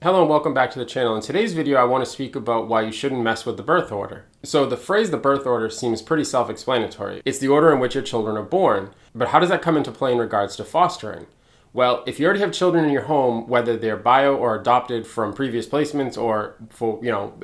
Hello and welcome back to the channel. In today's video, I want to speak about why you shouldn't mess with the birth order. So the phrase the birth order seems pretty self-explanatory. It's the order in which your children are born. But how does that come into play in regards to fostering? Well, if you already have children in your home, whether they're bio or adopted from previous placements or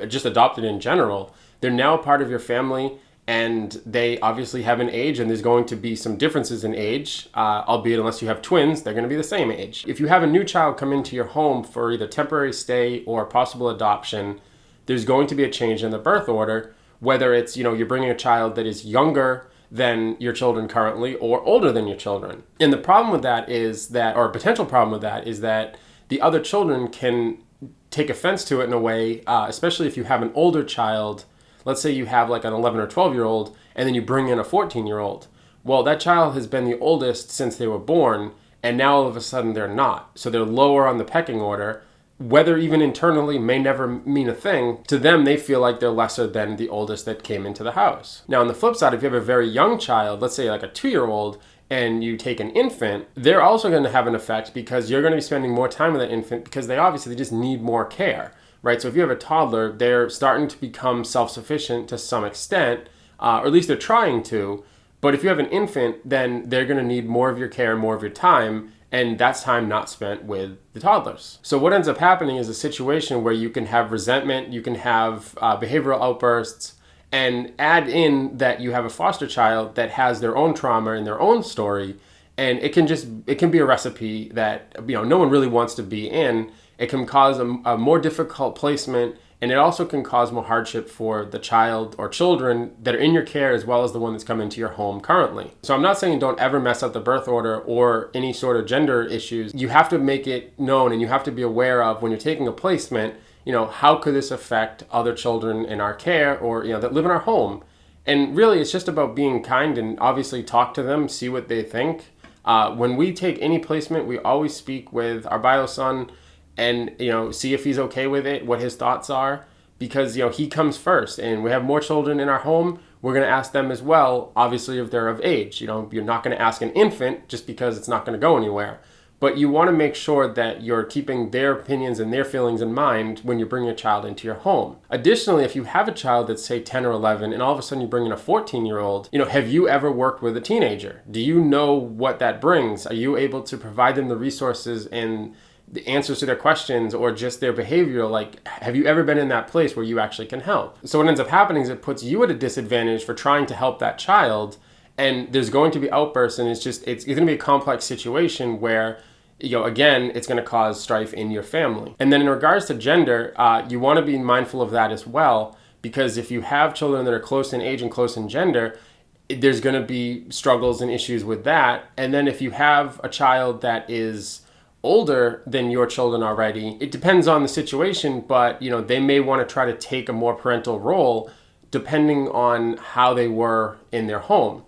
just adopted in general, they're now a part of your family. And they obviously have an age, and there's going to be some differences in age, albeit unless you have twins, they're going to be the same age. If you have a new child come into your home for either temporary stay or possible adoption, there's going to be a change in the birth order, whether it's, you're bringing a child that is younger than your children currently or older than your children. And the problem with that is that, or a potential problem with that, is that the other children can take offense to it in a way, especially if you have an older child. Let's say you have like an 11 or 12-year-old and then you bring in a 14-year-old. Well, that child has been the oldest since they were born, and now all of a sudden they're not. So they're lower on the pecking order. Whether even internally may never mean a thing. To them, they feel like they're lesser than the oldest that came into the house. Now, on the flip side, if you have a very young child, let's say like a 2-year-old, and you take an infant, they're also going to have an effect because you're going to be spending more time with that infant because they obviously just need more care. Right, so if you have a toddler, they're starting to become self-sufficient to some extent, or at least they're trying to. But if you have an infant, then they're going to need more of your care, more of your time, and that's time not spent with the toddlers. So what ends up happening is a situation where you can have resentment, you can have behavioral outbursts, and add in that you have a foster child that has their own trauma and their own story, and it can be a recipe that no one really wants to be in. It can cause a more difficult placement, and it also can cause more hardship for the child or children that are in your care as well as the one that's come into your home currently. So I'm not saying don't ever mess up the birth order or any sort of gender issues. You have to make it known, and you have to be aware of when you're taking a placement, how could this affect other children in our care or that live in our home? And really, it's just about being kind and obviously talk to them, see what they think. When we take any placement, we always speak with our bio son and see if he's okay with it, what his thoughts are, because he comes first. And we have more children in our home, we're going to ask them as well, obviously if they're of age. You're not going to ask an infant just because it's not going to go anywhere. But you want to make sure that you're keeping their opinions and their feelings in mind when you bring a child into your home. Additionally, if you have a child that's say 10 or 11 and all of a sudden you bring in a 14-year-old, have you ever worked with a teenager? Do you know what that brings? Are you able to provide them the resources and the answers to their questions or just their behavior? Like, have you ever been in that place where you actually can help? So what ends up happening is it puts you at a disadvantage for trying to help that child, and there's going to be outbursts, and it's going to be a complex situation where again, it's going to cause strife in your family. And then in regards to gender, you want to be mindful of that as well, because if you have children that are close in age and close in gender, there's going to be struggles and issues with that. And then if you have a child that is older than your children already, it depends on the situation, but they may want to try to take a more parental role depending on how they were in their home.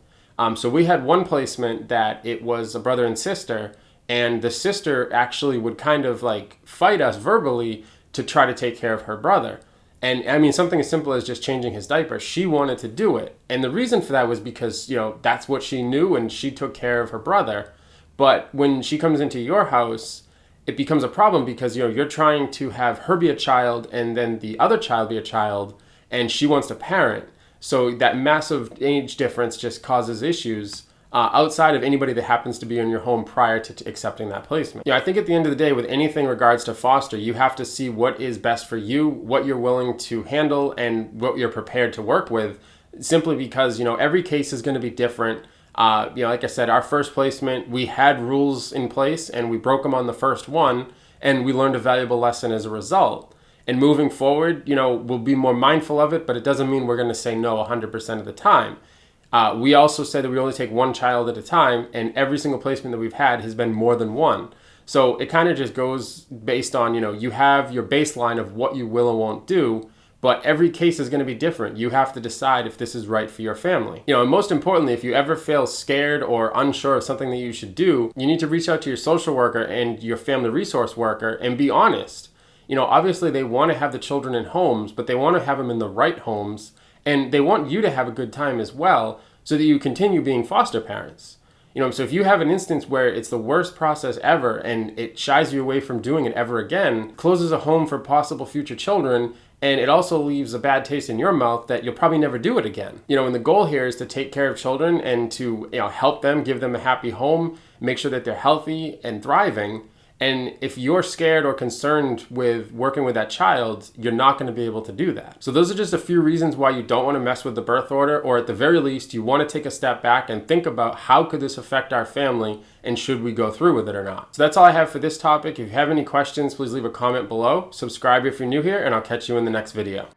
So we had one placement that it was a brother and sister, and the sister actually would kind of like fight us verbally to try to take care of her brother. And I mean, something as simple as just changing his diaper, she wanted to do it. And the reason for that was because, that's what she knew and she took care of her brother. But when she comes into your house, it becomes a problem because, you're trying to have her be a child and then the other child be a child, and she wants to parent. So that massive age difference just causes issues outside of anybody that happens to be in your home prior to accepting that placement. I think at the end of the day, with anything regards to foster, you have to see what is best for you, what you're willing to handle, and what you're prepared to work with, simply because, every case is going to be different. Like I said, our first placement, we had rules in place and we broke them on the first one, and we learned a valuable lesson as a result. And moving forward, we'll be more mindful of it, but it doesn't mean we're going to say no 100% of the time. We also said that we only take one child at a time, and every single placement that we've had has been more than one. So it kind of just goes based on, you have your baseline of what you will and won't do, but every case is going to be different. You have to decide if this is right for your family. And most importantly, if you ever feel scared or unsure of something that you should do, you need to reach out to your social worker and your family resource worker and be honest. Obviously they want to have the children in homes, but they want to have them in the right homes, and they want you to have a good time as well so that you continue being foster parents. So if you have an instance where it's the worst process ever and it shies you away from doing it ever again, closes a home for possible future children, and it also leaves a bad taste in your mouth that you'll probably never do it again. And the goal here is to take care of children and to help them, give them a happy home, make sure that they're healthy and thriving. And if you're scared or concerned with working with that child, you're not going to be able to do that. So those are just a few reasons why you don't want to mess with the birth order, or at the very least, you want to take a step back and think about how could this affect our family and should we go through with it or not. So that's all I have for this topic. If you have any questions, please leave a comment below. Subscribe if you're new here, and I'll catch you in the next video.